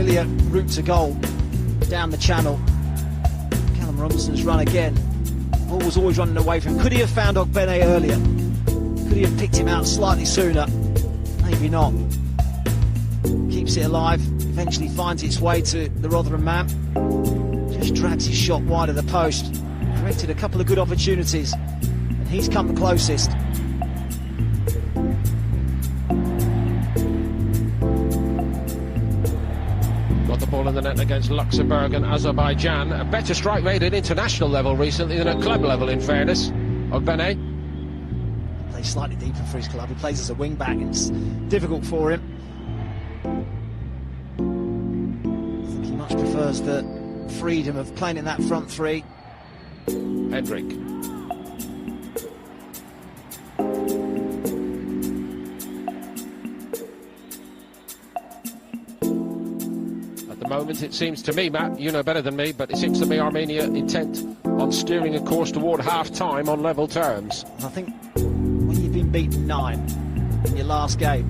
familiar route to goal down the channel. Callum Robinson's run again. Ball was always running away from him. Could he have found Ogbene earlier? Could he have picked him out slightly sooner? Maybe not. Keeps it alive, eventually finds its way to the Rotherham man. Just drags his shot wide of the post. Created a couple of good opportunities, and he's come the closest. Got the ball in the net against Luxembourg and Azerbaijan. A better strike rate at international level recently than at club level, in fairness. Ogbene Plays slightly deeper for his club. He plays as a wing back, and it's difficult for him. I think he much prefers the freedom of playing in that front three. Hendrick. At the moment, it seems to me, Matt, you know better than me, but it seems to me Armenia intent on steering a course toward half-time on level terms. I think when you've been beaten 9 in your last game,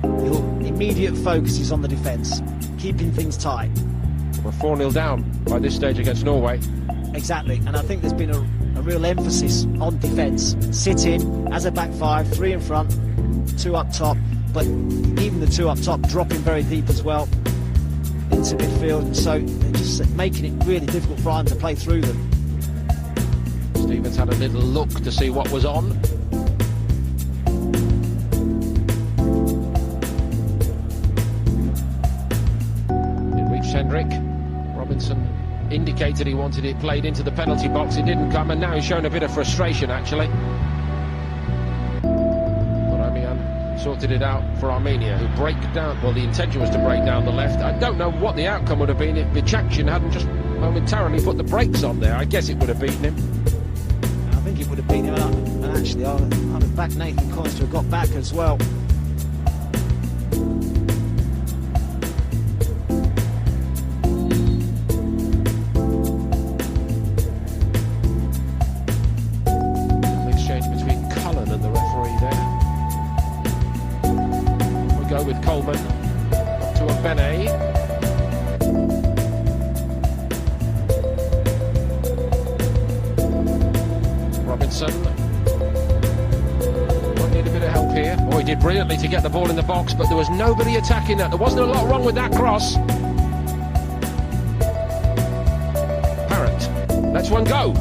your immediate focus is on the defence, keeping things tight. We're 4-0 down by this stage against Norway. Exactly, and I think there's been a real emphasis on defence. Sit in as a back five, 3 in front, 2 up top, but even the 2 up top dropping very deep as well into midfield, and so they're just making it really difficult for Ireland to play through them. Stevens had a little look to see what was on. It reached Hendrick. Robinson indicated he wanted it played into the penalty box. It didn't come, and now he's shown a bit of frustration, actually. But sorted it out for Armenia, who break down. Well, the intention was to break down the left. I don't know what the outcome would have been if Bichakshin hadn't just momentarily put the brakes on there. I guess it would have beaten him. I think it would have beaten him, and actually I'd have backed Nathan Collins to have got back as well. With Coleman up to Ogbene. Robinson might need a bit of help here. Oh, he did brilliantly to get the ball in the box, but there was nobody attacking that. There wasn't a lot wrong with that cross. Parrott lets one go,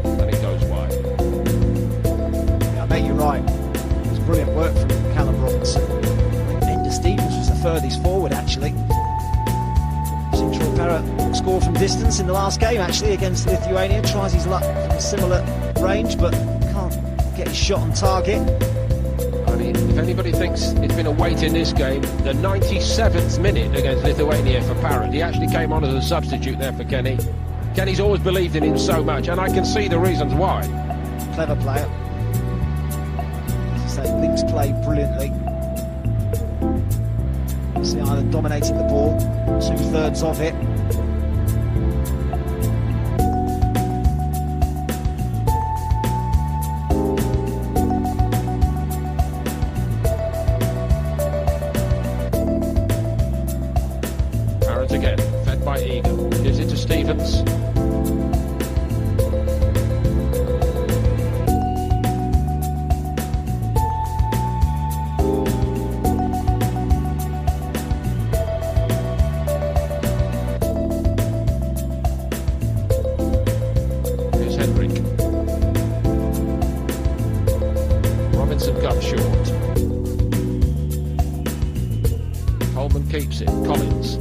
and it goes wide. Yeah, I bet you're right. It was brilliant work from Callum Robinson. Enda Stevens was the furthest forward, actually. Seen Troy Parrott score from distance in the last game, actually, against Lithuania. Tries his luck from a similar range, but can't get his shot on target. I mean, if anybody thinks it's been a wait in this game, the 97th minute against Lithuania for Parrott. He actually came on as a substitute there for Kenny. Kenny's always believed in him so much, and I can see the reasons why. Clever player. Links play brilliantly. See Ireland dominating the ball, 2/3 of it. Parrott again, fed by Egan, gives it to Stevens. Robinson got short. Coleman keeps it. Collins.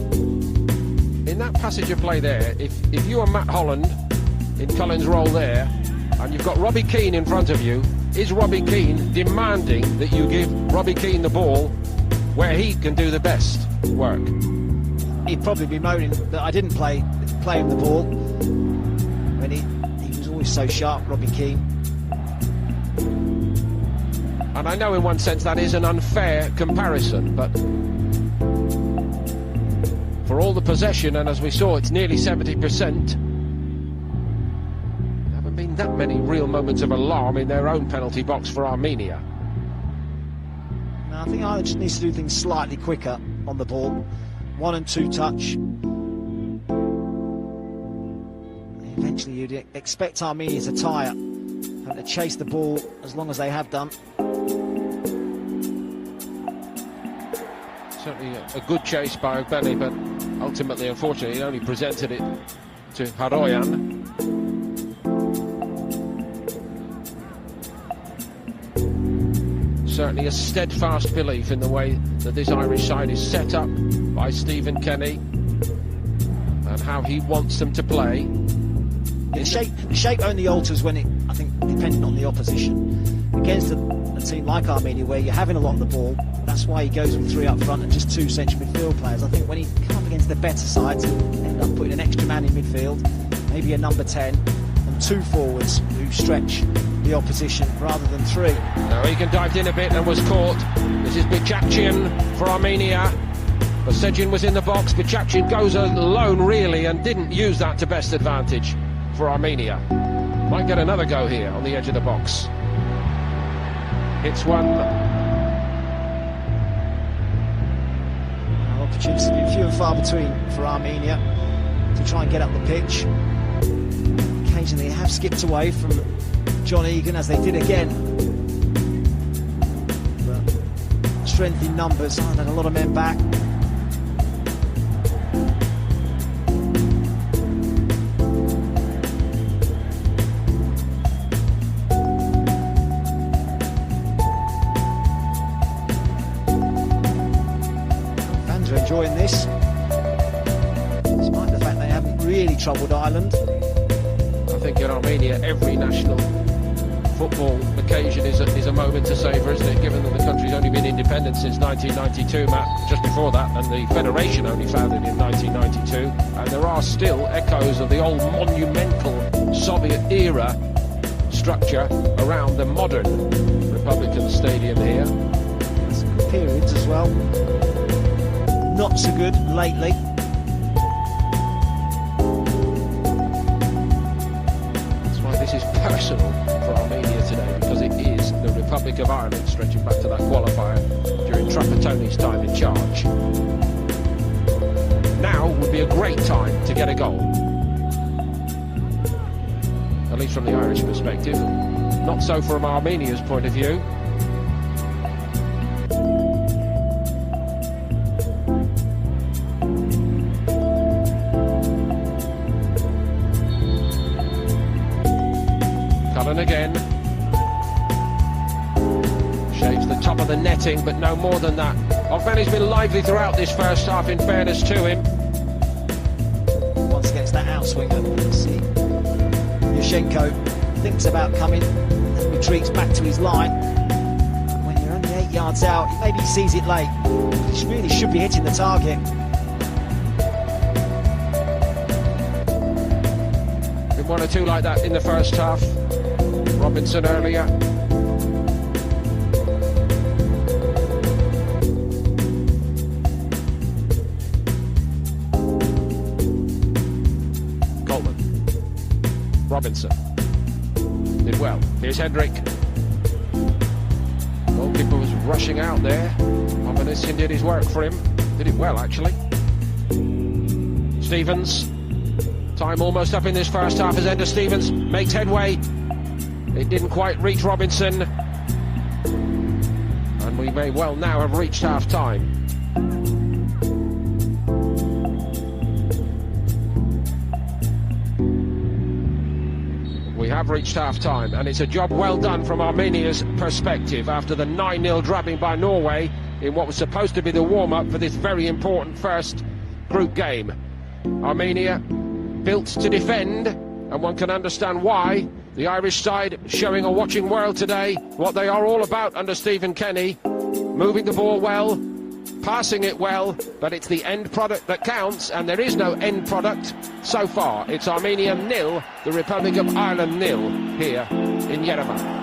In that passage of play there, if you are Matt Holland in Collins' role there, and you've got Robbie Keane in front of you, is Robbie Keane demanding that you give Robbie Keane the ball where he can do the best work? He'd probably be moaning that I didn't play him the ball when he was always so sharp, Robbie Keane. And I know in one sense that is an unfair comparison, but for all the possession, and as we saw, it's nearly 70%, there haven't been that many real moments of alarm in their own penalty box for Armenia. No, I think Ireland just needs to do things slightly quicker on the ball. 1 and 2 touch. Eventually you'd expect Armenia to tire, having to chase the ball as long as they have done. Certainly a good chase by Ogbene, but ultimately, unfortunately, he only presented it to Haroyan. Certainly a steadfast belief in the way that this Irish side is set up by Stephen Kenny and how he wants them to play. The shape only alters when it, I think, depending on the opposition. Against a team like Armenia, where you're having a lot of the ball, that's why he goes with 3 up front and just 2 central midfield players. I think when he comes up against the better sides, end up putting an extra man in midfield, maybe a number 10, and 2 forwards who stretch the opposition rather than 3. Now Egan dived in a bit and was caught. This is Bichakchian for Armenia. Basegin was in the box. Bichakchian goes alone, really, and didn't use that to best advantage for Armenia. Might get another go here on the edge of the box. It's one. Opportunities to be few and far between for Armenia to try and get up the pitch. Occasionally they have skipped away from John Egan, as they did again. But strength in numbers, I've had a lot of men back. Fans are enjoying this, despite the fact they haven't really troubled Ireland. I think in Armenia every national football occasion is a moment to savour, isn't it, given that the country's only been independent since 1992, Matt, just before that, and the federation only founded in 1992, and there are still echoes of the old monumental Soviet-era structure around the modern Republican Stadium here. Some good periods as well. Not so good lately. This is personal for Armenia today, because it is the Republic of Ireland, stretching back to that qualifier during Trapattoni's time in charge. Now would be a great time to get a goal, at least from the Irish perspective. Not so from Armenia's point of view. Again, shaves the top of the netting, but no more than that. Ogbene's been lively throughout this first half, in fairness to him. Once against that outswinger, see Yushenko thinks about coming, then retreats back to his line. When you're only 8 yards out, maybe he sees it late. He really should be hitting the target. Been 1 or 2 like that in the first half. Robinson earlier. Coleman. Robinson. Did well. Here's Hendrick. Goalkeeper was rushing out there. Ominisian did his work for him. Did it well, actually. Stevens. Time almost up in this first half as Enda Stevens makes headway. It didn't quite reach Robinson, and we may well now have reached half-time. We have reached half-time, and it's a job well done from Armenia's perspective after the 9-0 drubbing by Norway in what was supposed to be the warm-up for this very important first group game. Armenia built to defend, and one can understand why. The Irish side showing a watching world today what they are all about under Stephen Kenny. Moving the ball well, passing it well, but it's the end product that counts, and there is no end product so far. It's Armenia 0, the Republic of Ireland 0 here in Yerevan.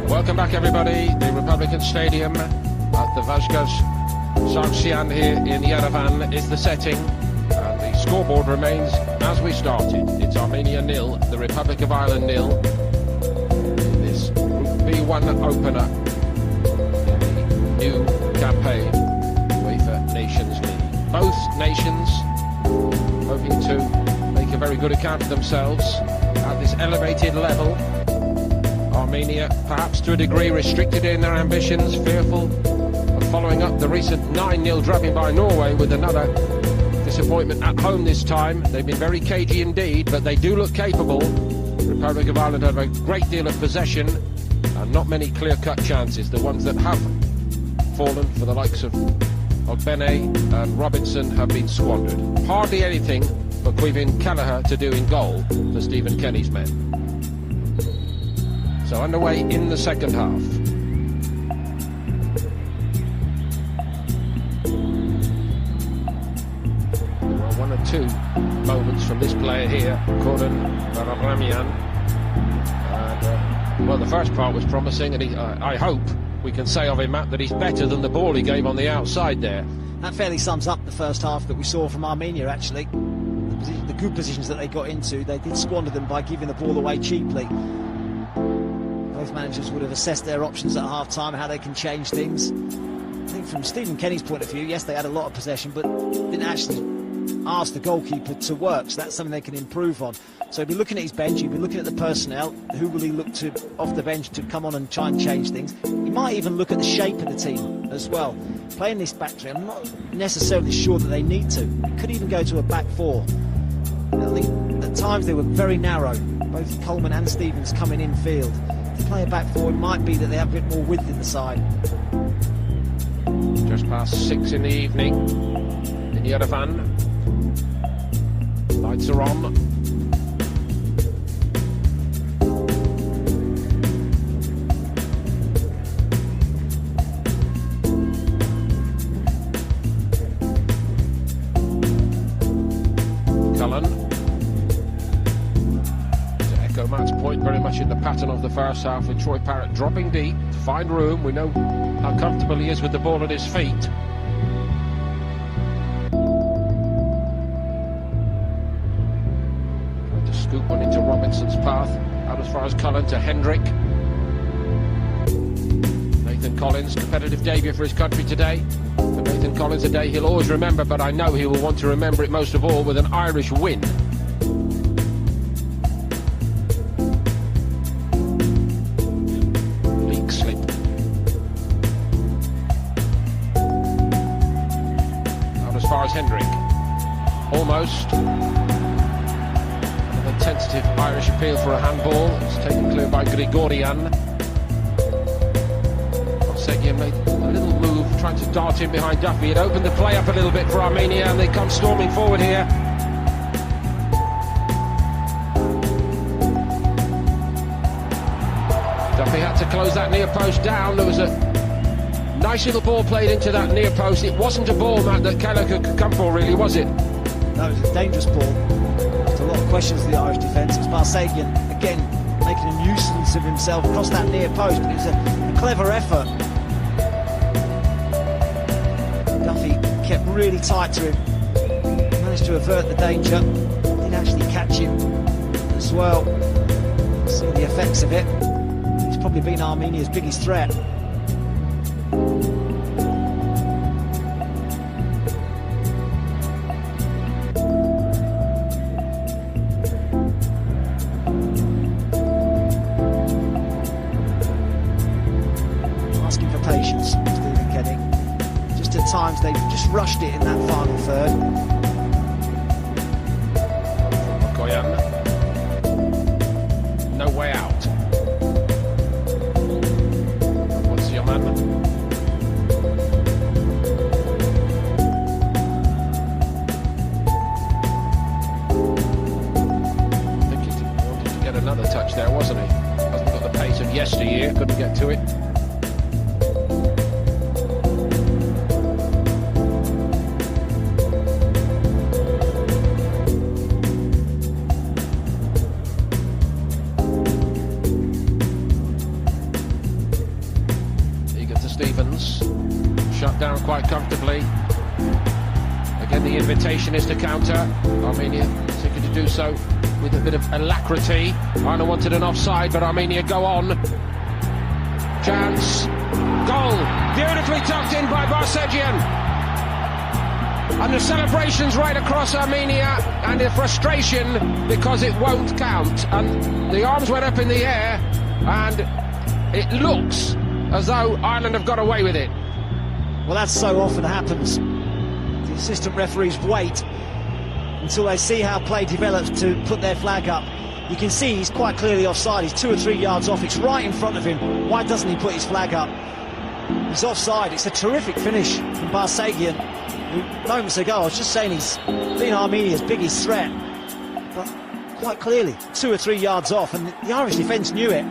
Welcome back, everybody. The Republican Stadium at the Vazhgas Sargsyan here in Yerevan is the setting, and the scoreboard remains as we started. It's Armenia 0, the Republic of Ireland 0. In this Group B1 opener in the new campaign, UEFA Nations League. Both nations hoping to make a very good account of themselves at this elevated level. Armenia, perhaps to a degree, restricted in their ambitions, fearful of following up the recent 9-0 drubbing by Norway with another disappointment at home this time. They've been very cagey indeed, but they do look capable. The Republic of Ireland have a great deal of possession and not many clear-cut chances. The ones that have fallen for the likes of Ogbene and Robinson have been squandered. Hardly anything for Caoimhin Kelleher to do in goal for Stephen Kenny's men. So underway in the second half. There are one or two moments from this player here, Gordon Vararamian. And, well, the first part was promising, and I hope we can say of him, Matt, that he's better than the ball he gave on the outside there. That fairly sums up the first half that we saw from Armenia, actually. The good positions that they got into, they did squander them by giving the ball away cheaply. Both managers would have assessed their options at half-time, how they can change things. I think from Stephen Kenny's point of view, yes, they had a lot of possession, but didn't actually ask the goalkeeper to work, so that's something they can improve on. So he'll be looking at his bench, he'll be looking at the personnel, who will he look to off the bench to come on and try and change things. He might even look at the shape of the team as well. Playing this back three, I'm not necessarily sure that they need to. It could even go to a back four. I think at times they were very narrow, both Coleman and Stevens coming in field. To play a back four, it might be that they have a bit more width in the side. Just past 6 in the evening in Yerevan. Lights are on. pattern of the first half, with Troy Parrott dropping deep to find room. We know how comfortable he is with the ball at his feet. Trying to scoop one into Robinson's path, out as far as Cullen to Hendrick. Nathan Collins, competitive debut for his country today. For Nathan Collins, a day he'll always remember, but I know he will want to remember it most of all with an Irish win. Leak slip. Out as far as Hendrick. Almost. Another tentative Irish appeal for a handball. It's taken clear by Grigorian. Seguin made a little move, trying to dart in behind Duffy. It opened the play up a little bit for Armenia, and they come storming forward here. Duffy had to close that near post down. There was a nice little ball played into that near post. It wasn't a ball, Matt, that Kelleher could come for, really, was it? No, it was a dangerous ball. There's a lot of questions to the Irish defence. It's Barsagian, again, making a nuisance of himself across that near post, but it was a clever effort. Duffy kept really tight to him, managed to avert the danger, did actually catch him as well. See the effects of it. He's probably been Armenia's biggest threat. Asking for patience, Stephen Kenning. Just at times they've just rushed it in that final third. Okoyan. No way out. What's your man? I think he wanted to get another touch there, wasn't he? Hasn't got the pace of yesteryear, couldn't get to it. Stevens, shut down quite comfortably. Again, the invitation is to counter. Armenia seeking to do so with a bit of alacrity. Ireland wanted an offside, but Armenia go on. Chance. Goal. Beautifully tucked in by Barsagian. And the celebrations right across Armenia, and the frustration because it won't count. And the arms went up in the air, and it looks as though Ireland have got away with it. Well, that so often happens. The assistant referees wait until they see how play develops to put their flag up. You can see he's quite clearly offside. He's 2 or 3 yards off. It's right in front of him. Why doesn't he put his flag up? He's offside. It's a terrific finish from Barsagian, who moments ago I was just saying he's been Armenia's biggest threat, but quite clearly 2 or 3 yards off, and the Irish defence knew it.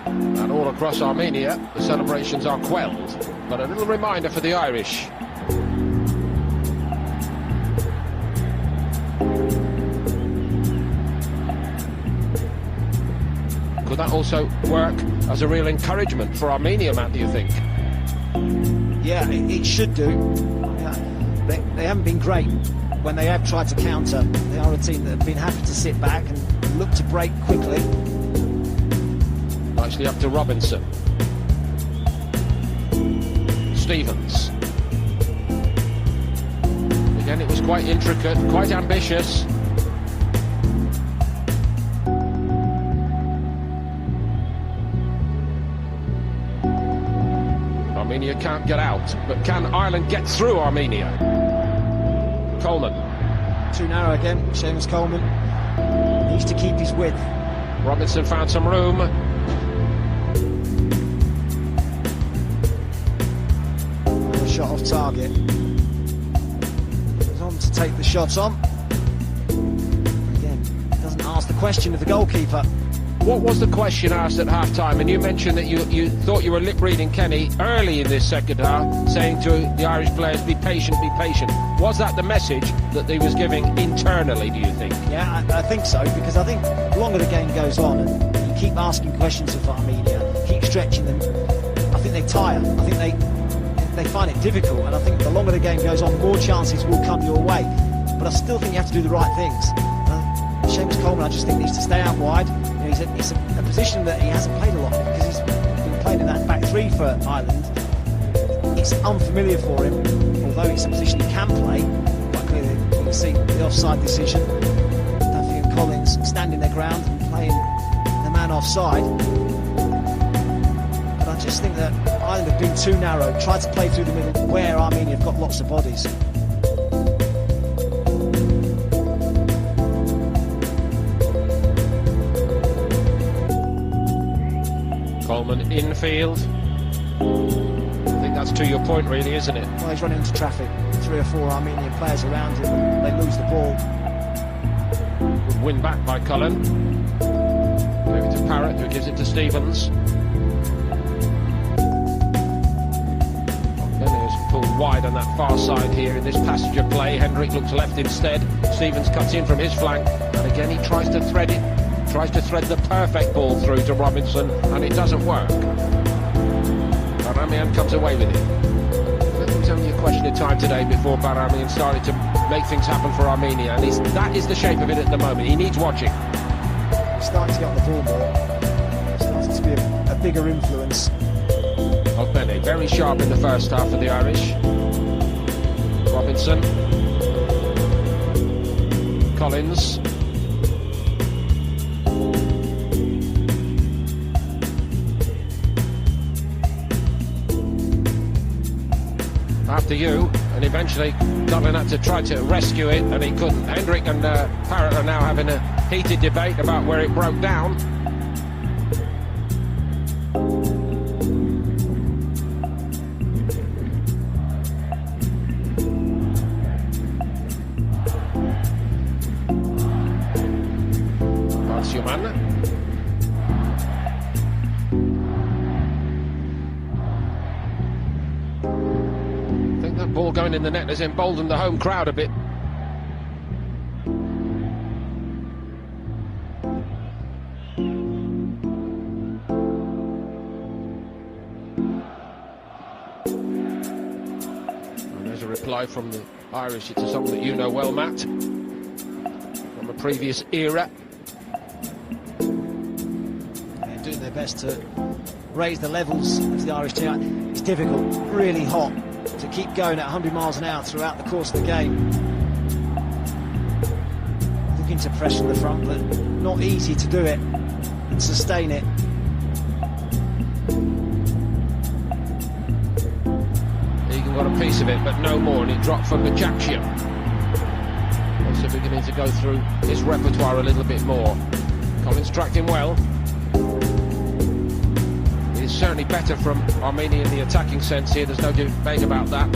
And all across Armenia, the celebrations are quelled. But a little reminder for the Irish. Could that also work as a real encouragement for Armenia, Matt, do you think? Yeah, it should do. They haven't been great when they have tried to counter. They are a team that have been happy to sit back and look to break quickly. Nicely up to Robinson. Stevens. Again, it was quite intricate, quite ambitious. Armenia can't get out, but can Ireland get through Armenia? Coleman. Too narrow again, Seamus Coleman. Needs to keep his width. Robinson found some room. Shot off target. Goes on to take the shot on. Again, doesn't ask the question of the goalkeeper. What was the question asked at half-time? And you mentioned that you thought you were lip-reading Kenny early in this second half, saying to the Irish players, be patient, be patient. Was that the message that he was giving internally, do you think? Yeah, I think so, because I think the longer the game goes on and you keep asking questions of Armenia, keep stretching them, I think they tire. I think they find it difficult, and I think the longer the game goes on, more chances will come your way. But I still think you have to do the right things. Seamus Coleman, I just think, needs to stay out wide. It's a position that he hasn't played a lot because he's been playing in that back three for Ireland. It's unfamiliar for him, although it's a position he can play. Quite clearly, you can see the offside decision. Duffy and Collins standing their ground and playing the man offside. But I just think that Ireland have been too narrow, tried to play through the middle where Armenia have got lots of bodies. Coleman infield. I think that's to your point, really, isn't it? Well, he's running into traffic. 3 or 4 Armenian players around him, and they lose the ball. Good win back by Cullen. Gave it to Parrott, who gives it to Stevens. Benio's pulled wide on that far side here in this passage of play. Hendrick looks left instead. Stevens cuts in from his flank, and again he tries to thread it. Tries to thread the perfect ball through to Robinson, and it doesn't work. Baramian comes away with it. It was only a question of time today before Baramian started to make things happen for Armenia, and that is the shape of it at the moment. He needs watching. He's starting to get on the ball more. Starting to be a bigger influence. Ogbene, very sharp in the first half for the Irish. Robinson. Collins. After you, and eventually Cullen had to try to rescue it, and he couldn't. Hendrick and Parrott are now having a heated debate about where it broke down. Barciuman. Ball going in the net has emboldened the home crowd a bit. And there's a reply from the Irish. It's a song that you know well, Matt, from a previous era. They're doing their best to raise the levels of the Irish team. It's difficult, really hot, to keep going at 100 miles an hour throughout the course of the game. Looking to press from the front, but not easy to do it and sustain it. Egan got a piece of it, but no more, and it dropped for Bajakian. Also beginning to go through his repertoire a little bit more. Collins tracked him well. Certainly better from Armenia in the attacking sense here, there's no debate about that.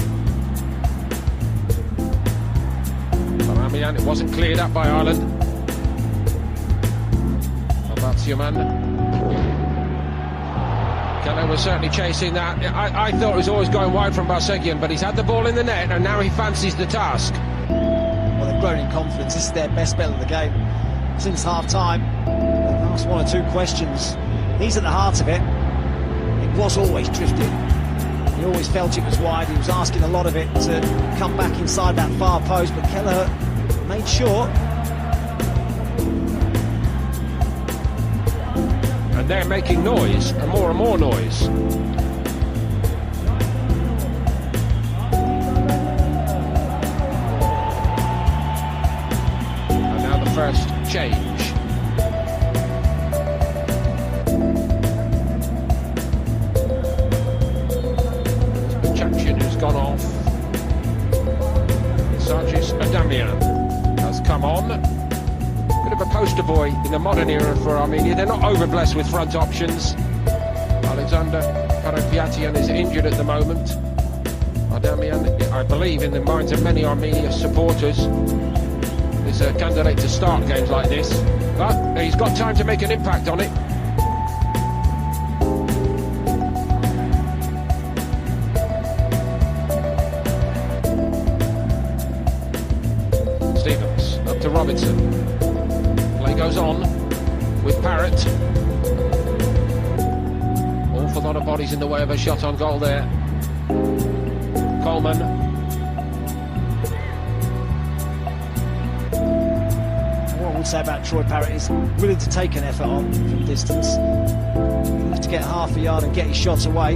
Baramian, it wasn't cleared up by Ireland. Barciuman. Keller was certainly chasing that. I thought it was always going wide from Barsegian, but he's had the ball in the net and now he fancies the task. Well, they've grown in confidence. This is their best spell of the game since half-time. They've asked 1 or 2 questions. He's at the heart of it. Was always drifting. He always felt it was wide. He was asking a lot of it to come back inside that far post, but Keller made sure. And they're making noise, and more noise. And now the first change. Gone off. Sargis Adamian has come on. Bit of a poster boy in the modern era for Armenia. They're not over blessed with front options. Alexander Karapiatian is injured at the moment. Adamian, I believe, in the minds of many Armenia supporters, always a candidate to start games like this, but he's got time to make an impact on it. Stevens up to Robinson. Play goes on with Parrott. Awful lot of bodies in the way of a shot on goal there. Coleman. What I would say about Troy Parrott is willing to take an effort on from distance. He looks to get half a yard and get his shots away.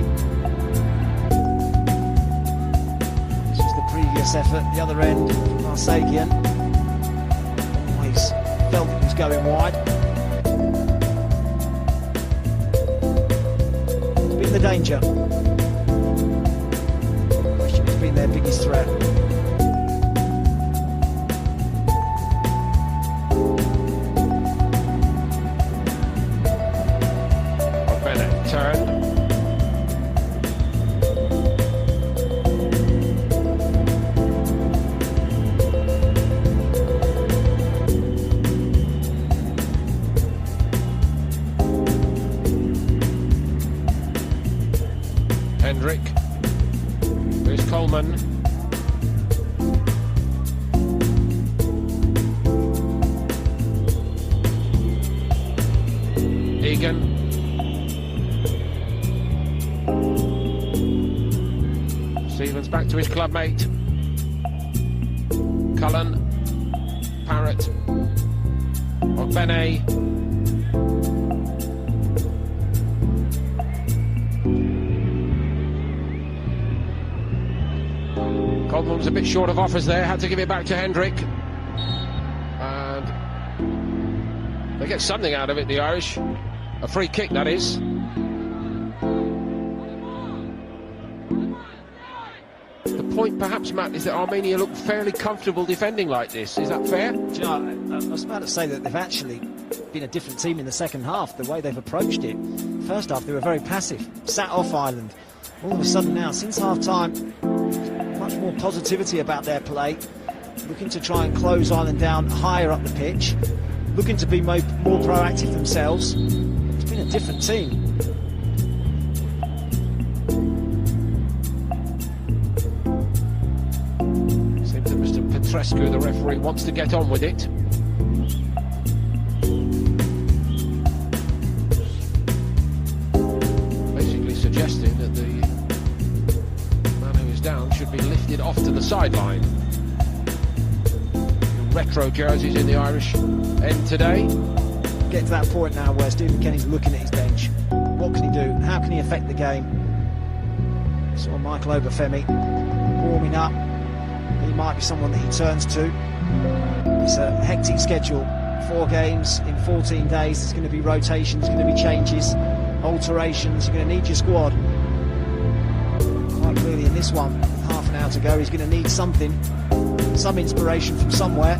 This was the previous effort, the other end, Marsagian. Always felt it was going wide. It's been the danger. It's been their biggest threat. Bennett turned. Hendrick. Here's Coleman. Egan. Stevens back to his clubmate. Cullen. Parrott. Ogbene. Coleman was a bit short of offers there, had to give it back to Hendrick. And they get something out of it, the Irish. A free kick, that is. The point, perhaps, Matt, is that Armenia look fairly comfortable defending like this. Is that fair? Do you know, I was about to say that they've actually been a different team in the second half, the way they've approached it. First half, they were very passive, sat off Ireland. All of a sudden now, since half-time, much more positivity about their play, looking to try and close Ireland down higher up the pitch, looking to be more proactive themselves. It's been a different team. Seems that Mr. Petrescu, the referee, wants to get on with it. Basically suggesting that the man who is down should be lifted off to the sideline. Retro jerseys in the Irish end today. Get to that point now where Stephen Kenny's looking at his bench. What can he do? How can he affect the game? Saw Michael Obafemi warming up. He might be someone that he turns to. It's a hectic schedule. 4 games in 14 days. There's going to be rotations, there's going to be changes, alterations. You're going to need your squad. Quite clearly in this one, with half an hour to go, he's going to need something, some inspiration from somewhere.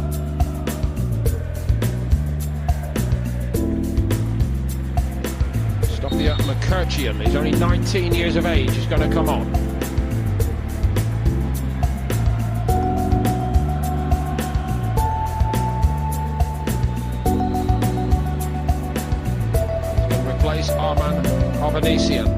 Stopia McCurcheon, he's only 19 years of age, he's going to come on. He's going to replace Arman Ovanesian.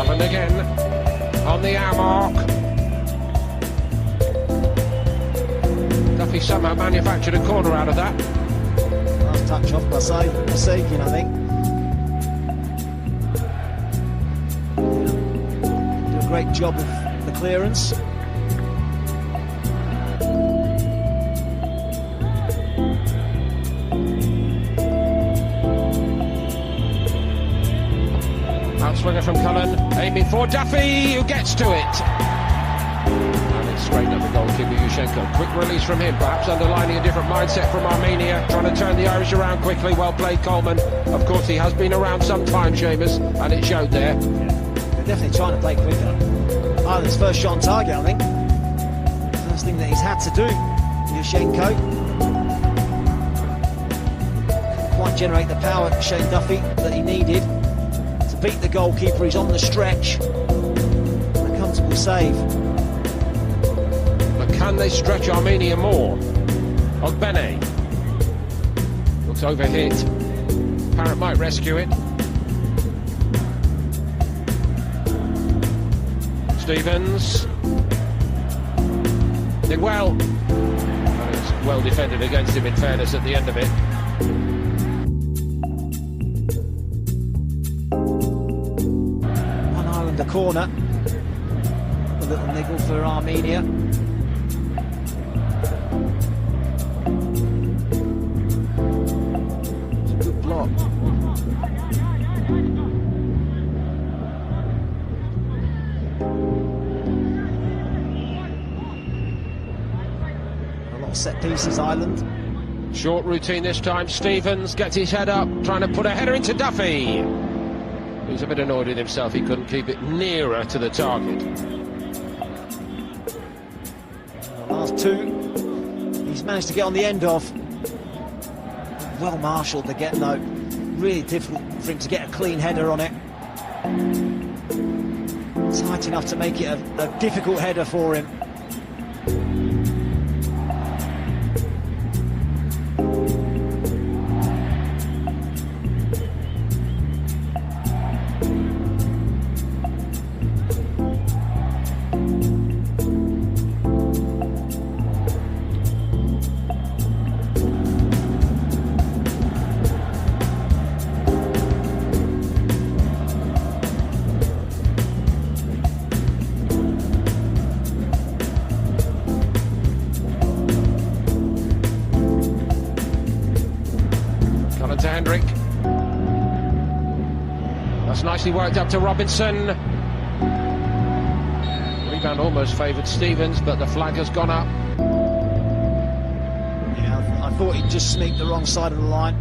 Again on the hour mark. Duffy somehow manufactured a corner out of that. Last touch off by Sagan, I think. Do a great job of the clearance. Outswinger from Cullen, aiming for Duffy, who gets to it. And Straight up the goalkeeper Yushchenko. Quick release from him, perhaps underlining a different mindset from Armenia, trying to turn the Irish around quickly. Well played, Coleman. Of course, he has been around some time, Seamus, and it showed there. They're definitely trying to play quicker. Ireland's first shot on target, I think. First thing that he's had to do, Yushchenko. Couldn't quite generate the power, Shane Duffy, that he needed to beat the goalkeeper. He's on the stretch. A comfortable save. Can they stretch Armenia more? Ogbene looks overhit. Parrott might rescue it. Stevens did well. That is well defended against him, in fairness, at the end of it. One Ireland a corner. A little niggle for Armenia. Set pieces, Ireland. Short routine this time. Stevens gets his head up, trying to put a header into Duffy. He's a bit annoyed with himself. He couldn't keep it nearer to the target. The last two, he's managed to get on the end of. Well marshalled again, though. Really difficult for him to get a clean header on it. Tight enough to make it a difficult header for him. To Hendrick. That's nicely worked up to Robinson. Rebound almost favoured Stevens, but the flag has gone up. Yeah, I thought he'd just sneaked the wrong side of the line.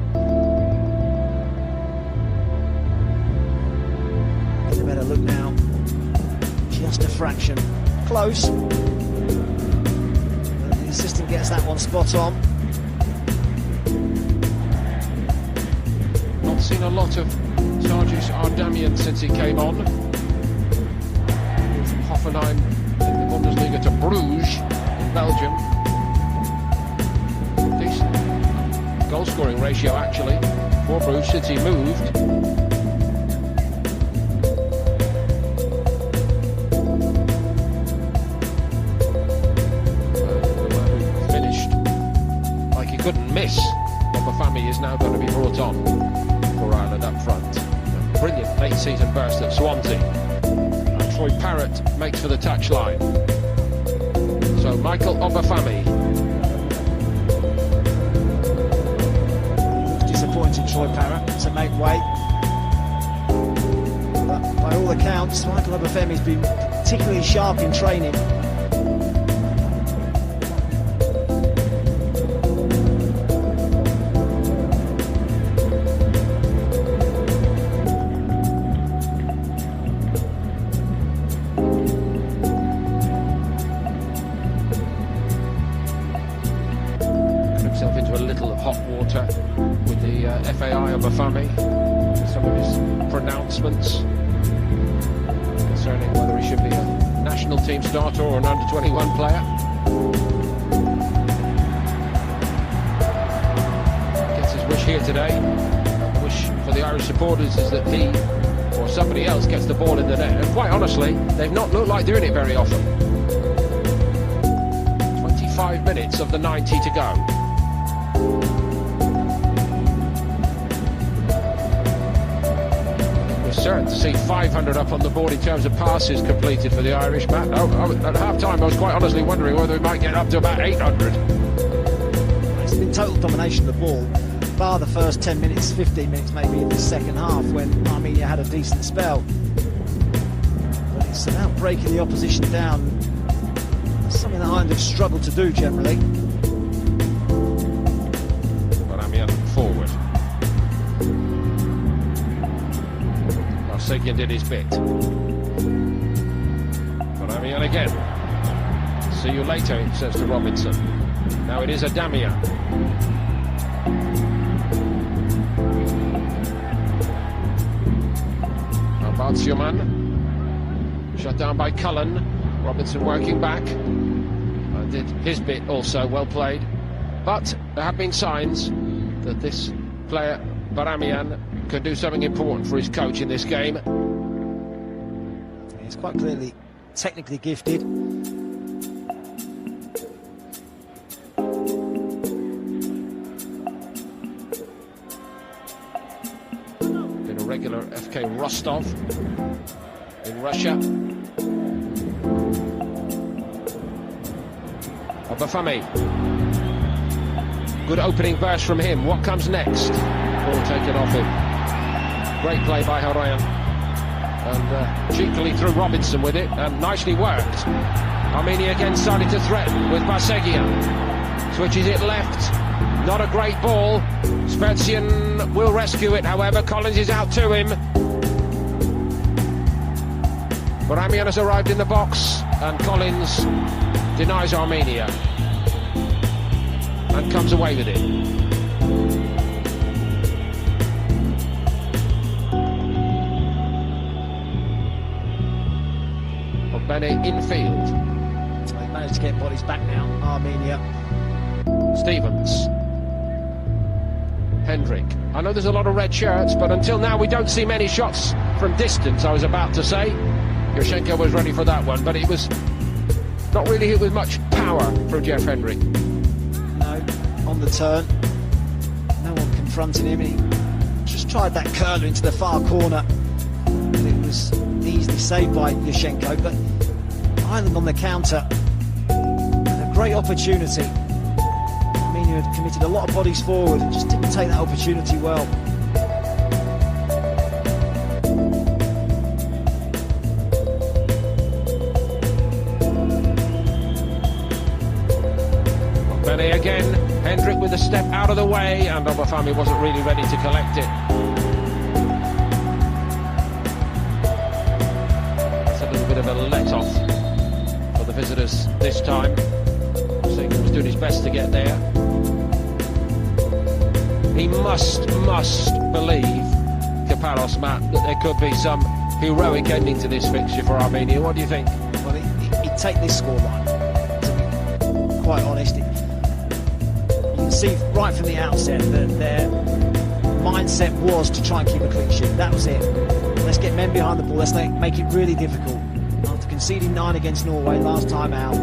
Get a better look now. Just a fraction. Close. But the assistant gets that one spot on. Seen a lot of Sargis Ardamian since he came on. From Hoffenheim in the Bundesliga to Bruges in Belgium. Decent goal scoring ratio actually for Bruges since he moved. Finished like he couldn't miss. Obafemi is now going to be brought on for Ireland up front. A brilliant late season burst at Swansea. And Troy Parrott makes for the touchline. So Michael Obafemi. Disappointing Troy Parrott to make way. But by all accounts, Michael Obafemi's been particularly sharp in training. Into a little hot water with the FAI of Obafemi. Some of his pronouncements concerning whether he should be a national team starter or an under-21 player. Gets his wish here today. The wish for the Irish supporters is that he or somebody else gets the ball in the net. And quite honestly, they've not looked like doing it very often. 25 minutes of the 90 to go. We're certain to see 500 up on the board in terms of passes completed for the Irish. Matt, at half-time I was quite honestly wondering whether we might get up to about 800. It's been total domination of the ball, bar the first 10 minutes, 15 minutes maybe in the second half when Armenia had a decent spell. But it's about breaking the opposition down Something that Ireland have struggled to do generally. Armenia forward. Marsegian did his bit. Armenia again. See you later, he says to Robinson. Now it is Adamia. Albatsioman. Shut down by Cullen. Robinson working back. Did his bit also, well played. But there have been signs that this player, Baramian, can do something important for his coach in this game. He's quite clearly technically gifted. Been a regular FK Rostov in Russia. Obafemi. Good opening burst from him. What comes next? Ball taken off him. Great play by Harayan. And cheekily threw Robinson with it, and nicely worked. Armenia again started to threaten with Marsegian. Switches it left. Not a great ball. Sperzian will rescue it, however. Collins is out to him. Baramian has arrived in the box, and Collins denies Armenia and comes away with it. Ogbene infield. They managed to get bodies back now, Armenia. Stevens. Hendrick. I know there's a lot of red shirts, but until now we don't see many shots from distance, I was about to say. Yoshenko was ready for that one, but it was not really hit with much power from Jeff Hendrick. No, on the turn. No one confronting him. He just tried that curler into the far corner. But it was easily saved by Yoshenko. But Ireland on the counter had a great opportunity. Armenia had committed a lot of bodies forward and just didn't take that opportunity well. Again, Hendrick with a step out of the way, and Obafemi wasn't really ready to collect it. It's a little bit of a let-off for the visitors this time. Seegan was doing his best to get there. He must believe, Kaparos, Matt, that there could be some heroic ending to this fixture for Armenia. What do you think? Well, he'd take this scoreline, to be quite honest. You can see right from the outset that their mindset was to try and keep a clean sheet. That was it. Let's get men behind the ball. Let's make it really difficult. After conceding 9 against Norway last time out,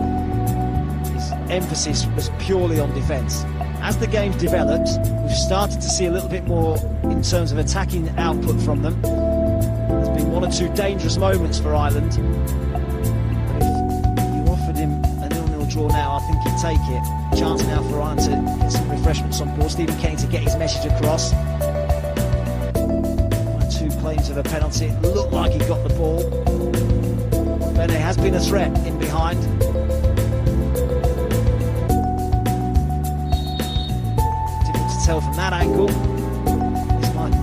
his emphasis was purely on defence. As the game's developed, we've started to see a little bit more in terms of attacking output from them. There's been 1 or 2 dangerous moments for Ireland. But if you offered him a 0-0 draw now, I think he'd take it. Chance now for Ireland to get some refreshments on board. Stephen Kenny to get his message across. 1 or 2 claims of a penalty. It looked like he got the ball. Bene has been a threat in behind. Difficult to tell from that angle. This might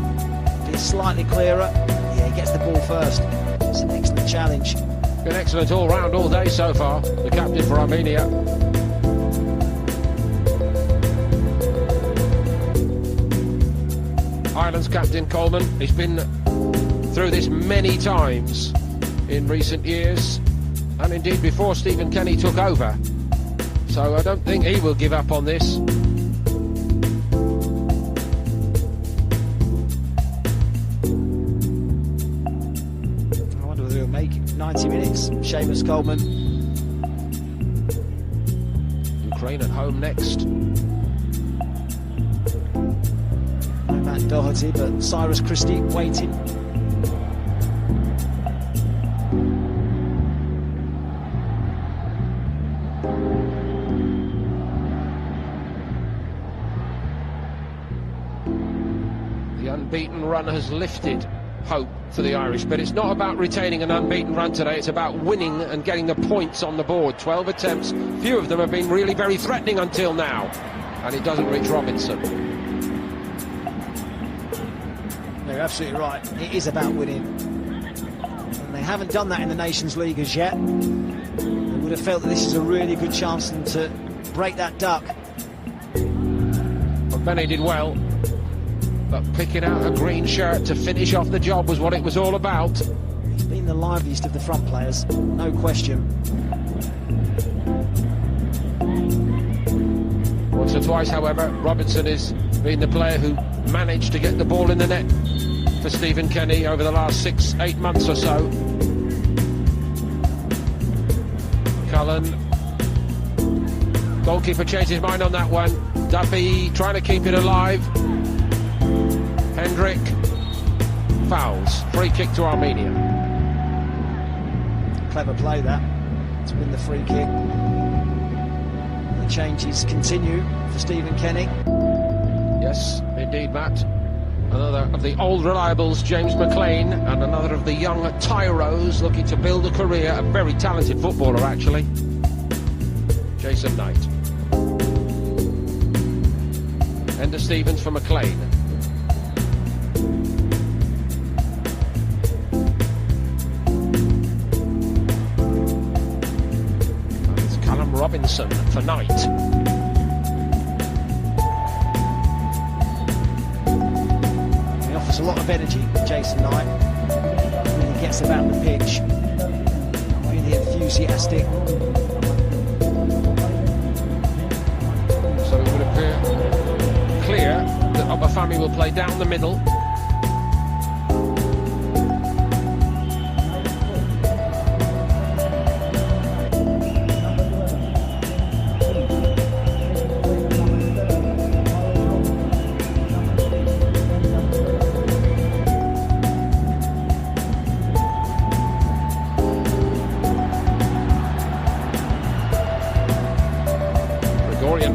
be slightly clearer. Yeah, he gets the ball first. It's an excellent challenge. Been excellent all round all day so far. The captain for Armenia. Ireland's captain Coleman, he's been through this many times in recent years, and indeed before Stephen Kenny took over, so I don't think he will give up on this. I wonder whether he'll make 90 minutes. Seamus Coleman. Ukraine at home next. Matt Doherty, but Cyrus Christie waiting. The unbeaten run has lifted hope for the Irish, but it's not about retaining an unbeaten run today, it's about winning and getting the points on the board. 12 attempts, few of them have been really very threatening until now, and it doesn't reach Robinson. You're absolutely right, it is about winning, and they haven't done that in the Nations League as yet. They would have felt that this is a really good chance for them to break that duck. Well, Benny did well, but picking out a green shirt to finish off the job was what it was all about. He's been the liveliest of the front players, no question. Once or twice, however, Robinson has been the player who managed to get the ball in the net for Stephen Kenny over the last 6-8 months or so. Cullen, goalkeeper changed his mind on that one. Duffy trying to keep it alive. Hendrick fouls. Free kick to Armenia. Clever play that, to win the free kick. The changes continue for Stephen Kenny. Yes, indeed, Matt. Another of the old reliables, James McLean, and another of the young tyros looking to build a career. A very talented footballer, actually. Jason Knight. Ender Stevens for McLean. And it's Callum Robinson for Knight. A lot of energy, Jason Knight. Really gets about the pitch. Really enthusiastic. So it would appear clear that Obafemi will play down the middle.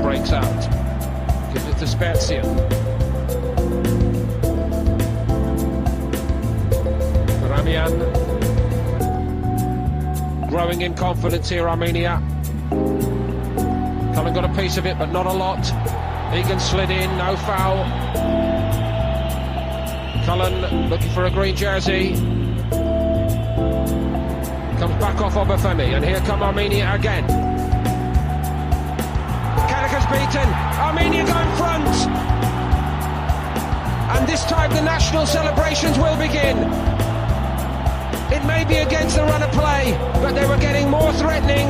Breaks out, gives it to Spezia. Ramian growing in confidence here, Armenia. Cullen got a piece of it, but not a lot. Egan slid in, no foul. Cullen looking for a green jersey. Comes back off Obafemi, and here come Armenia again. Beaten. Armenia go in front, and this time the national celebrations will begin. It may be against the run of play, but they were getting more threatening.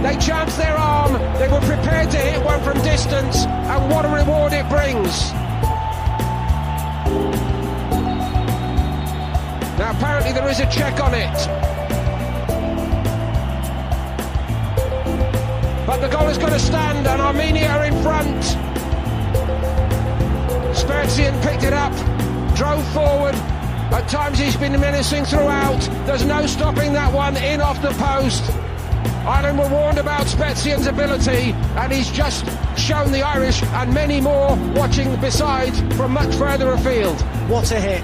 They chanced their arm, they were prepared to hit one from distance, and what a reward it brings. Now apparently there is a check on it, but the goal is going to stand, and Armenia are in front. Sperzian picked it up, drove forward. At times he's been menacing throughout. There's no stopping that one, in off the post. Ireland were warned about Sperzian's ability, and he's just shown the Irish and many more watching beside from much further afield. What a hit.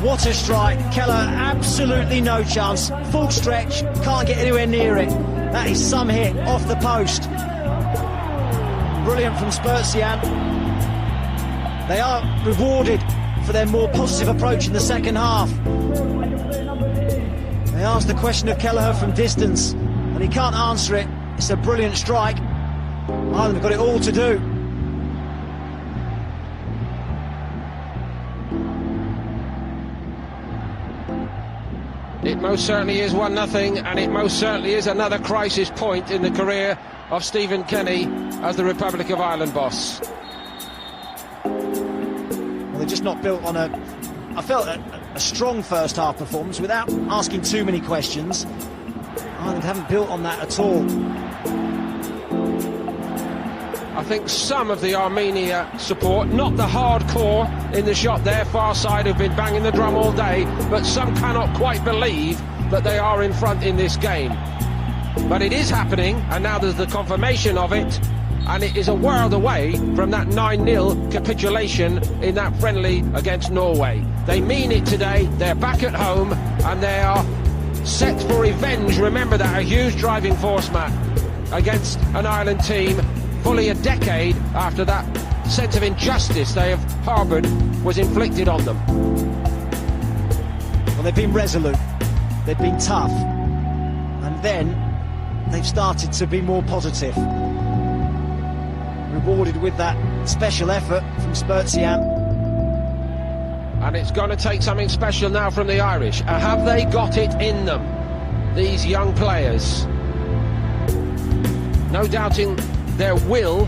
What a strike. Keller, absolutely no chance. Full stretch, can't get anywhere near it. That is some hit off the post. Brilliant from Sperzian. They are rewarded for their more positive approach in the second half. They asked the question of Kelleher from distance, and he can't answer it. It's a brilliant strike. Ireland have got it all to do. It most certainly is 1-0, and it most certainly is another crisis point in the career of Stephen Kenny as the Republic of Ireland boss. Well, they're just not built on a strong first half performance without asking too many questions. Ireland haven't built on that at all. I think some of the Armenia support, not the hardcore in the shot there, far side, who've been banging the drum all day, but some cannot quite believe that they are in front in this game. But it is happening, and now there's the confirmation of it and it is a world away from that 9-0 capitulation in that friendly against Norway. They mean it today, they're back at home, and they are set for revenge. Remember that, a huge driving force, Matt, against an Ireland team fully a decade after that sense of injustice they have harboured was inflicted on them. Well, they've been resolute, they've been tough, and then they've started to be more positive. Rewarded with that special effort from Spertsian. And it's going to take something special now from the Irish. Have they got it in them, these young players? No doubting their will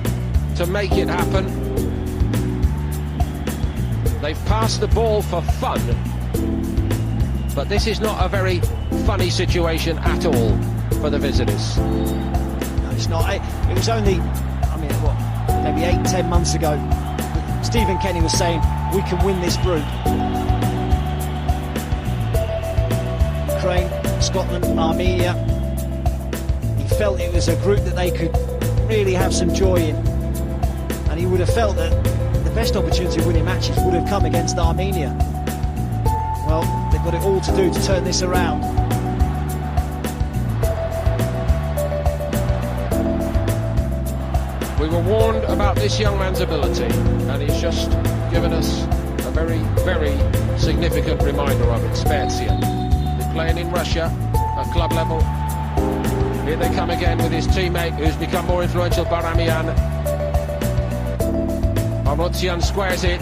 to make it happen. They've passed the ball for fun, but this is not a very funny situation at all for the visitors. No, it's not. It was only, I mean, what, maybe 8-10 months ago, Stephen Kenny was saying, we can win this group. Ukraine, Scotland, Armenia. He felt it was a group that they could really have some joy in. And he would have felt that the best opportunity of winning matches would have come against Armenia. Well, they've got it all to do to turn this around. We were warned about this young man's ability, and he's just given us a very, very significant reminder of it. Spertsian, been playing in Russia at club level. Here they come again with his teammate, who's become more influential, Baramian. Armonian squares it.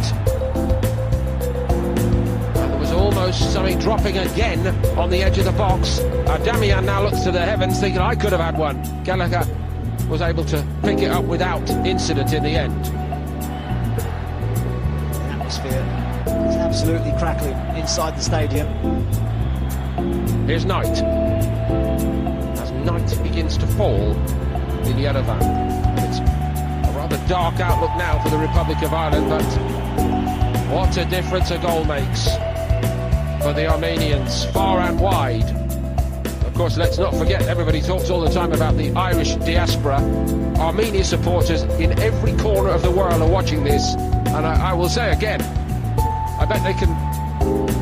And there was almost something dropping again on the edge of the box. Damian now looks to the heavens, thinking, I could have had one. Gallagher was able to pick it up without incident in the end. The atmosphere is absolutely crackling inside the stadium. Here's Knight. As Knight begins to fall in Yerevan. It's a rather dark outlook now for the Republic of Ireland, but what a difference a goal makes for the Armenians, far and wide. Of course, let's not forget, everybody talks all the time about the Irish diaspora. Armenia supporters in every corner of the world are watching this, and I will say again, I bet they can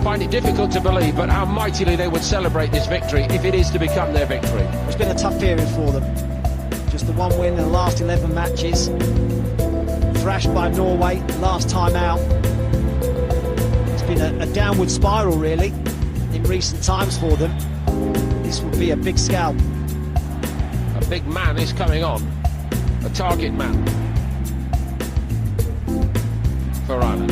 find it difficult to believe, but how mightily they would celebrate this victory if it is to become their victory. It's been a tough period for them. Just the one win in the last 11 matches. Thrashed by Norway last time out. It's been a downward spiral, really, in recent times for them. This would be a big scalp. A big man is coming on. A target man for Ireland.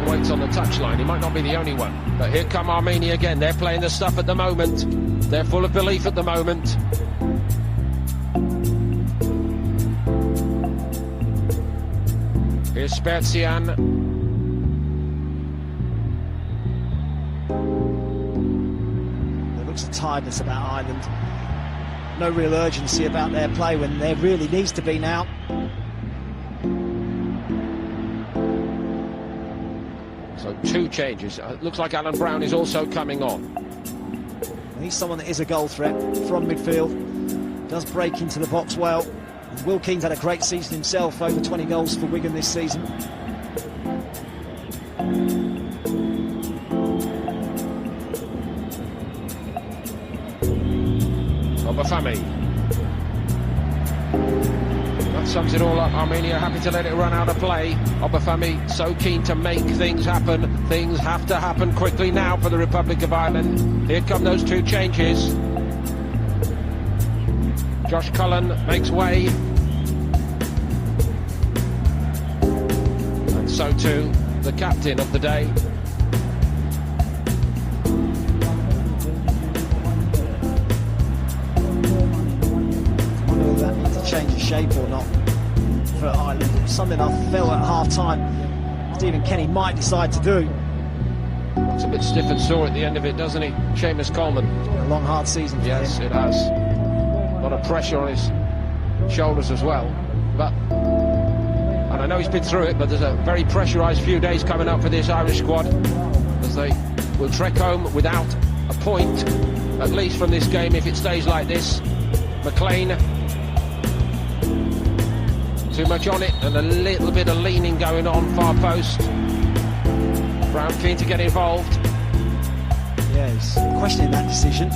Waits on the touchline. He might not be the only one, but here come Armenia again. They're playing the stuff at the moment. They're full of belief at the moment. Here's Spertsian. There looks a tiredness about Ireland. No real urgency about their play when there really needs to be now. So 2 changes. It looks like Alan Brown is also coming on. He's someone that is a goal threat from midfield. Does break into the box well. And Will Keane's had a great season himself, over 20 goals for Wigan this season. Obafemi. That sums it all up. Armenia happy to let it run out of play. Obafemi so keen to make things happen. Things have to happen quickly now for the Republic of Ireland. Here come those 2 changes. Josh Cullen makes way. And so too, the captain of the day. Change of shape or not for Ireland. It was something I felt at half-time Stephen Kenny might decide to do. It's a bit stiff and sore at the end of it, doesn't he? Seamus Coleman. It's been a long, hard season for him. Yes, it has. A lot of pressure on his shoulders as well. But, and I know he's been through it, but there's a very pressurised few days coming up for this Irish squad as as they will trek home without a point, at least from this game, if it stays like this. McLean, too much on it, and a little bit of leaning going on, far post. Brown keen to get involved. Yeah, he's questioning that decision.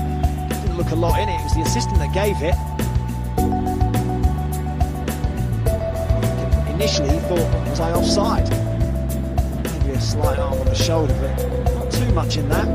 Didn't look a lot in it. It was the assistant that gave it. Initially, he thought, was I offside? Maybe a slight arm on the shoulder, but not too much in that.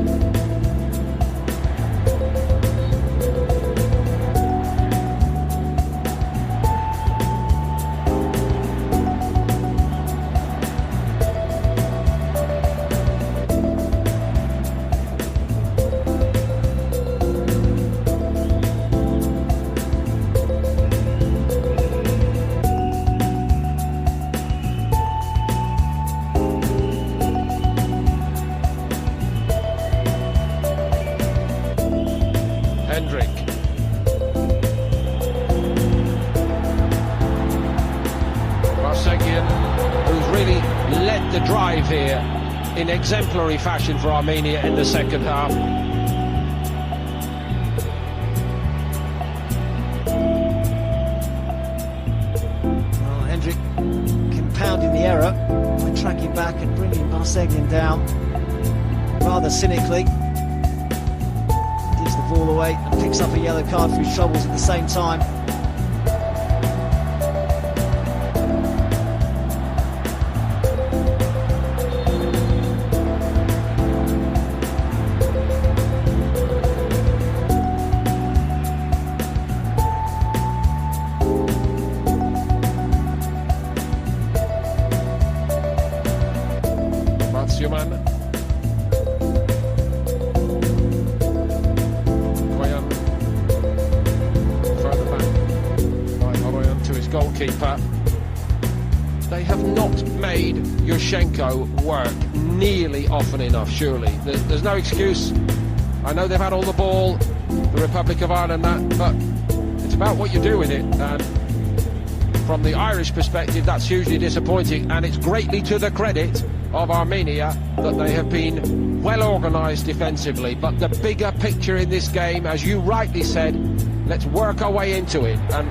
The drive here in exemplary fashion for Armenia in the second half. Well, Hendrik compounding the error by tracking back and bringing Barsegian down rather cynically. Gives the ball away and picks up a yellow card for his troubles at the same time. Further back by Horoyan to his goalkeeper. They have not made Yushchenko work nearly often enough, surely. There's no excuse. I know they've had all the ball, the Republic of Ireland, but it's about what you do with it. And from the Irish perspective, that's hugely disappointing, and it's greatly to the credit of Armenia that they have been well organised defensively. But the bigger picture in this game, as you rightly said, let's work our way into it. And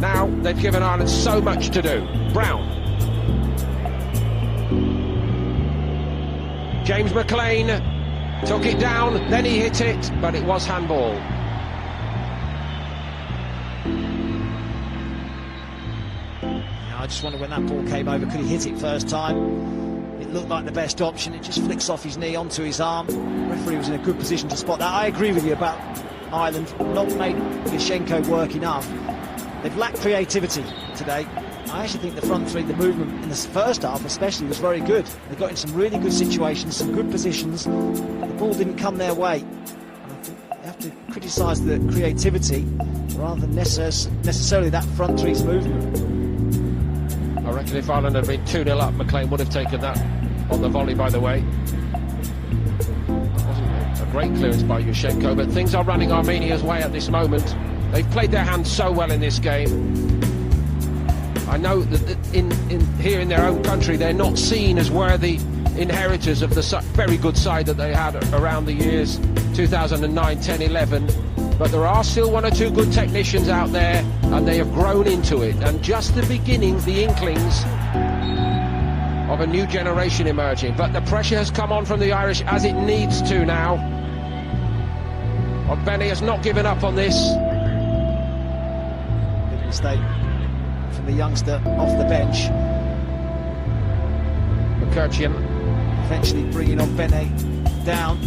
now they've given Ireland so much to do. Brown. James McLean took it down, then he hit it, but it was handball. I just wonder when that ball came over, could he hit it first time? It looked like the best option. It just flicks off his knee onto his arm. The referee was in a good position to spot that. I agree with you about Ireland not made Yushchenko work enough. They've lacked creativity today. I actually think the front three, the movement in the first half especially, was very good. They got in some really good situations, some good positions. The ball didn't come their way. And I think you have to criticise the creativity rather than necessarily that front three's movement. I reckon if Ireland had been 2-0 up, McLean would have taken that on the volley, by the way. It wasn't a great clearance by Yushchenko, but things are running Armenia's way at this moment. They've played their hand so well in this game. I know that here in their own country, they're not seen as worthy inheritors of the very good side that they had around the years 2009, 10, 11. But there are still one or two good technicians out there, and they have grown into it. And just the beginnings, the inklings of a new generation emerging. But the pressure has come on from the Irish as it needs to now. Ogbene has not given up on this. Big mistake from the youngster off the bench. McCurcheon eventually bringing Ogbene down.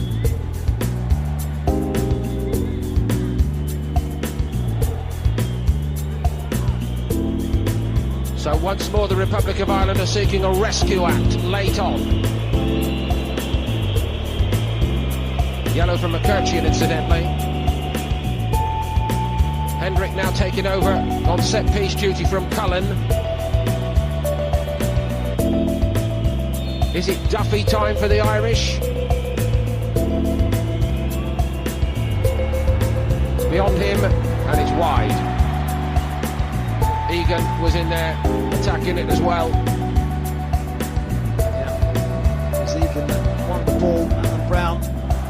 So once more the Republic of Ireland are seeking a rescue act late on. Yellow from McCurcheon, incidentally. Hendrik now taking over on set-piece duty from Cullen. Is it Duffy time for the Irish? Beyond him, and it's wide. Egan was in there attacking it as well. Yeah, it was Egan ball. Alan Brown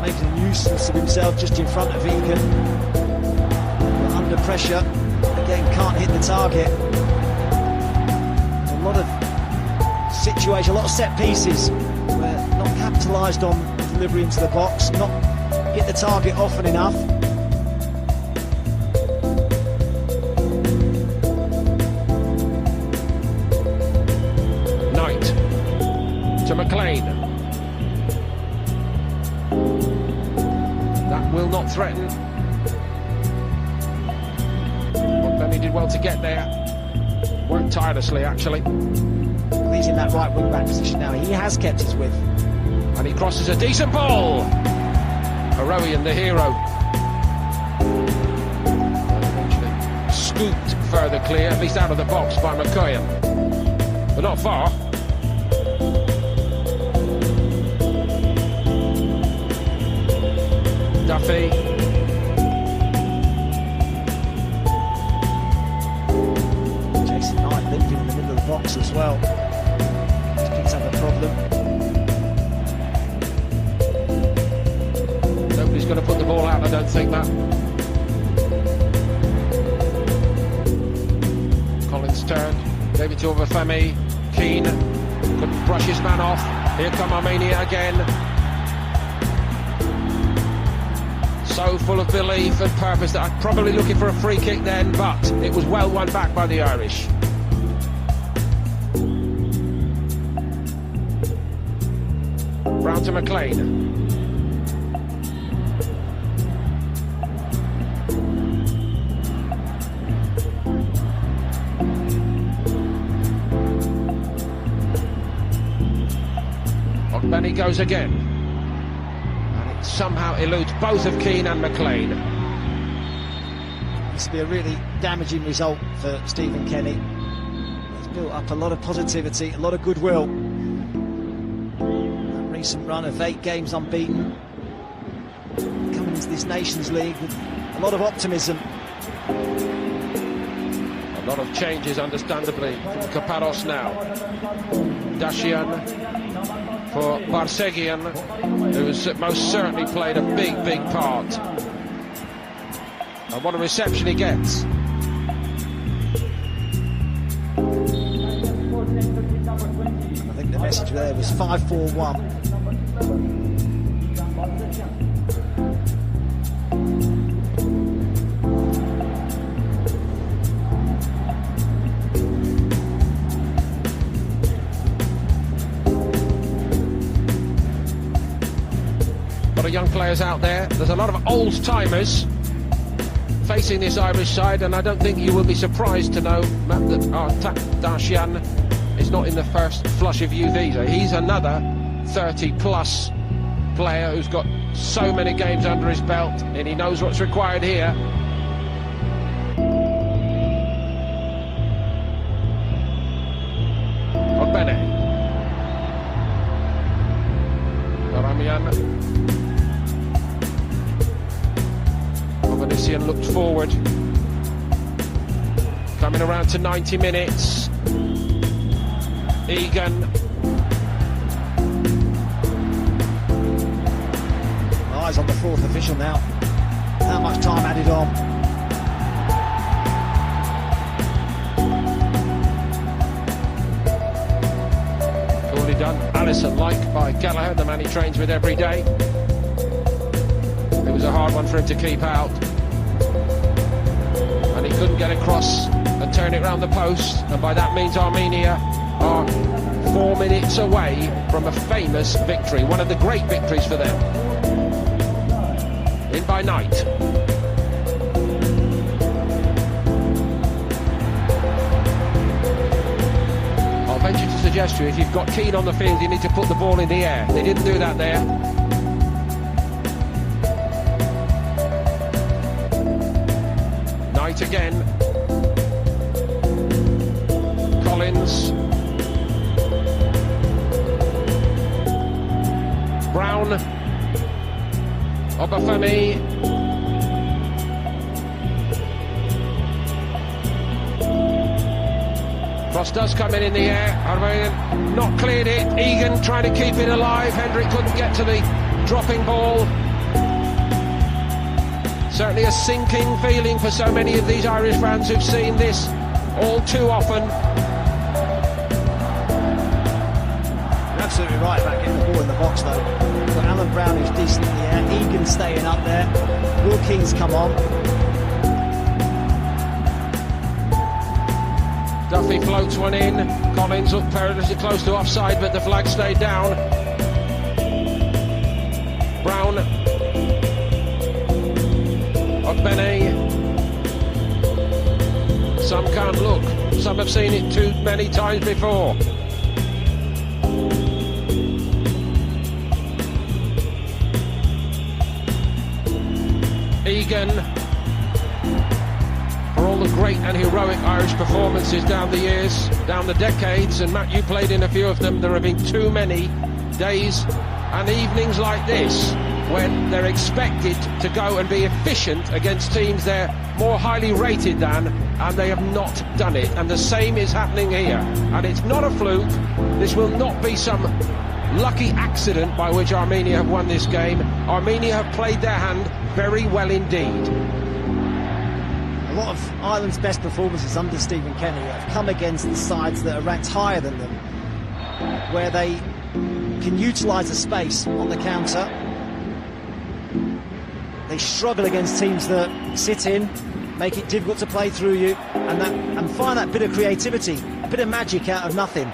making a nuisance of himself just in front of Egan. But under pressure, again can't hit the target. A lot of situation, a lot of set pieces where not capitalised on delivery into the box, not hit the target often enough. Knight to McLean. That will not threaten. Well, Benny did well to get there. Worked tirelessly, actually. He's in that right wing back position now. He has kept his width. And he crosses a decent ball. Heroian, the hero. Eventually scooped further clear, at least out of the box by McCoyan. But not far. Duffy. Jason Knight limping in the middle of the box as well. He's picked up a problem. Nobody's going to put the ball out, I don't think, that. Collins turned, gave it to Obafemi. Keane couldn't brush his man off. Here come Armenia again. So full of belief and purpose that I'm probably looking for a free kick then, but it was well won back by the Irish. Brown to McLean. Benny goes again, and it somehow eludes both of Keane and McLean. This will be a really damaging result for Stephen Kenny. He's built up a lot of positivity, a lot of goodwill. That recent run of 8 games unbeaten, coming into this Nations League with a lot of optimism. A lot of changes, understandably, from Kaparos now. Dashian for Barsegian, who has most certainly played a big part. And what a reception he gets. I think the message there was 5-4-1. A lot of young players out there. There's a lot of old-timers facing this Irish side, and I don't think you will be surprised to know, Matt, that Darshian is not in the first flush of youth either. He's another 30-plus player who's got so many games under his belt, and he knows what's required here. Ogbene. Ramian. Ovanisian looked forward. Coming around to 90 minutes. Egan. Eyes on the 4th official now. How much time added on? Poorly done. Allison, like by Gallagher, the man he trains with every day. It was a hard one for him to keep out. And he couldn't get across and turn it round the post. And by that means Armenia are 4 minutes away from a famous victory. One of the great victories for them. In by Knight. I'll venture to suggest to you, if you've got Keane on the field, you need to put the ball in the air. They didn't do that there. Knight again. Collins. Brown. Obafemi. Cross does come in the air. Armenia not cleared it. Egan trying to keep it alive. Hendrick couldn't get to the dropping ball. Certainly a sinking feeling for so many of these Irish fans who've seen this all too often. Absolutely right about getting the ball in the box though. But Alan Brown is decent in the air. Egan staying up there. Will King's come on. Duffy floats one in. Collins looked perilously close to offside, but the flag stayed down. Brown. Ogbene. Some can't look. Some have seen it too many times before. Egan. For all the great and heroic Irish performances down the years, down the decades, and Matt, you played in a few of them, there have been too many days and evenings like this when they're expected to go and be efficient against teams they're more highly rated than, and they have not done it. And the same is happening here. And it's not a fluke. This will not be some lucky accident by which Armenia have won this game. Armenia have played their hand very well indeed. A lot of Ireland's best performances under Stephen Kenny have come against the sides that are ranked higher than them, where they can utilise the space on the counter. They struggle against teams that sit in, make it difficult to play through you, and find that bit of creativity, a bit of magic out of nothing.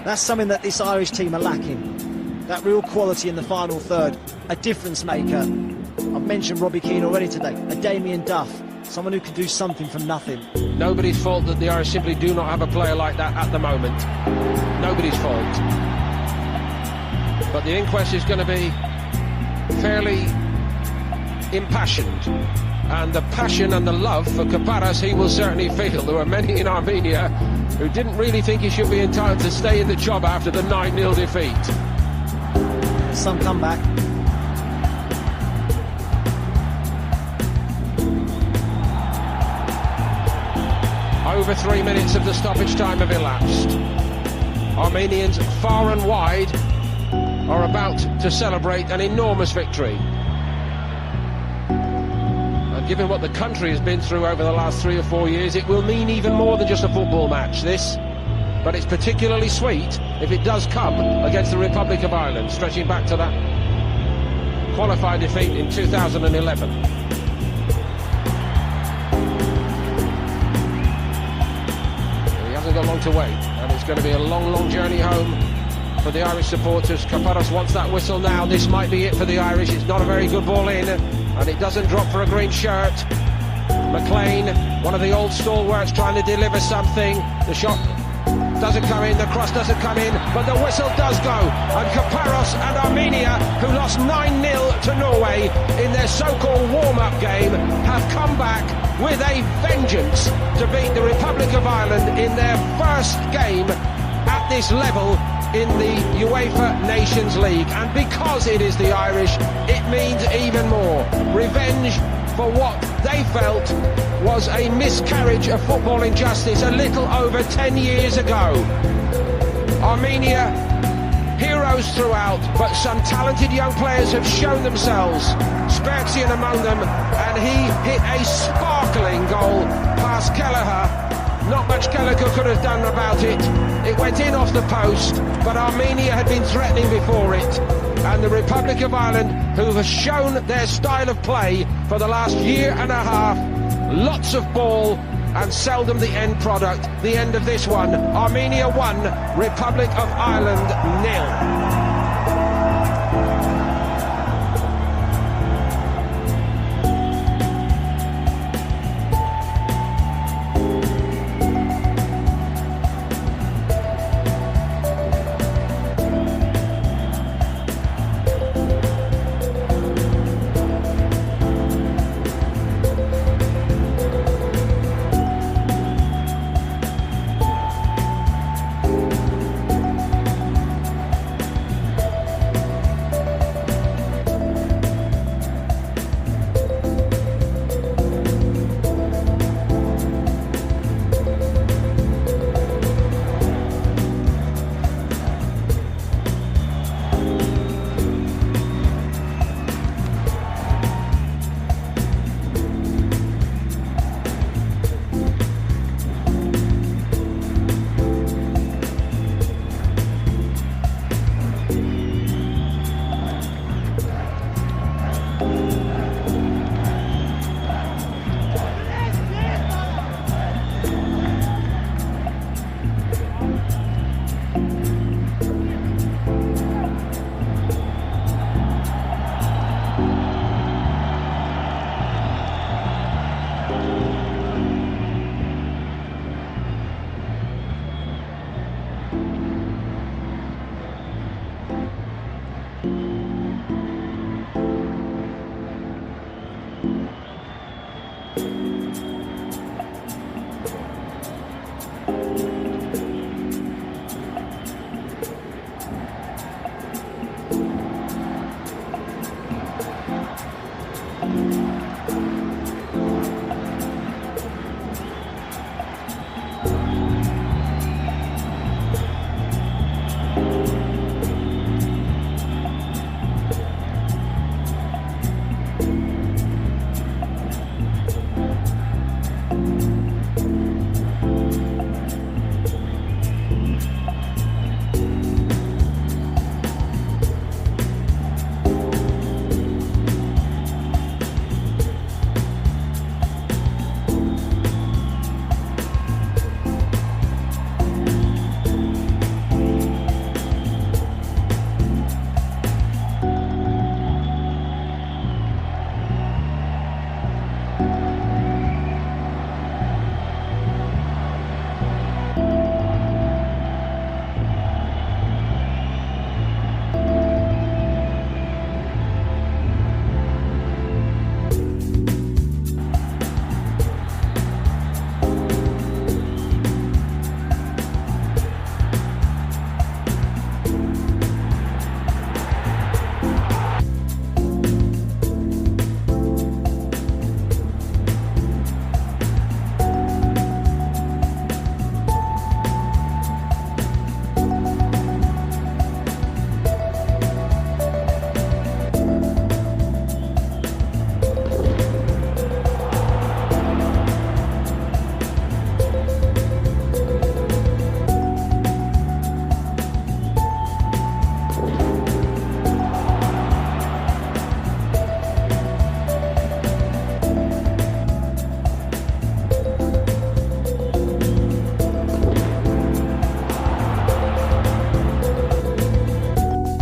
That's something that this Irish team are lacking. That real quality in the final third, a difference maker. I've mentioned Robbie Keane already today, a Damien Duff, someone who can do something from nothing. Nobody's fault that the Irish simply do not have a player like that at the moment. Nobody's fault. But the inquest is going to be fairly impassioned, and the passion and the love for Kaparas he will certainly feel. There were many in Armenia who didn't really think he should be entitled to stay in the job after the 9-0 defeat. Some comeback. Over 3 minutes of the stoppage time have elapsed. Armenians far and wide are about to celebrate an enormous victory. And given what the country has been through over the last 3 or 4 years, it will mean even more than just a football match, this. But it's particularly sweet if it does come against the Republic of Ireland, stretching back to that qualified defeat in 2011. He hasn't got long to wait, and it's going to be a long, long journey home for the Irish supporters. Kaparas wants that whistle now. This might be it for the Irish. It's not a very good ball in, and it doesn't drop for a green shirt. McLean, one of the old stalwarts, trying to deliver something. The shot doesn't come in, the cross doesn't come in, but the whistle does go. And Kaparas and Armenia, who lost 9-0 to Norway in their so-called warm-up game, have come back with a vengeance to beat the Republic of Ireland in their first game at this level in the UEFA Nations League. And because it is the Irish, it means even more. Revenge for what they felt was a miscarriage of footballing justice a little over 10 years ago. Armenia, heroes throughout, but some talented young players have shown themselves. Sperzian among them, and he hit a sparkling goal past Kelleher. Not much Kelleher could have done about it. It went in off the post, but Armenia had been threatening before it. And the Republic of Ireland, who has shown their style of play for the last year and a half, lots of ball and seldom the end product. The end of this one, Armenia 1, Republic of Ireland 0.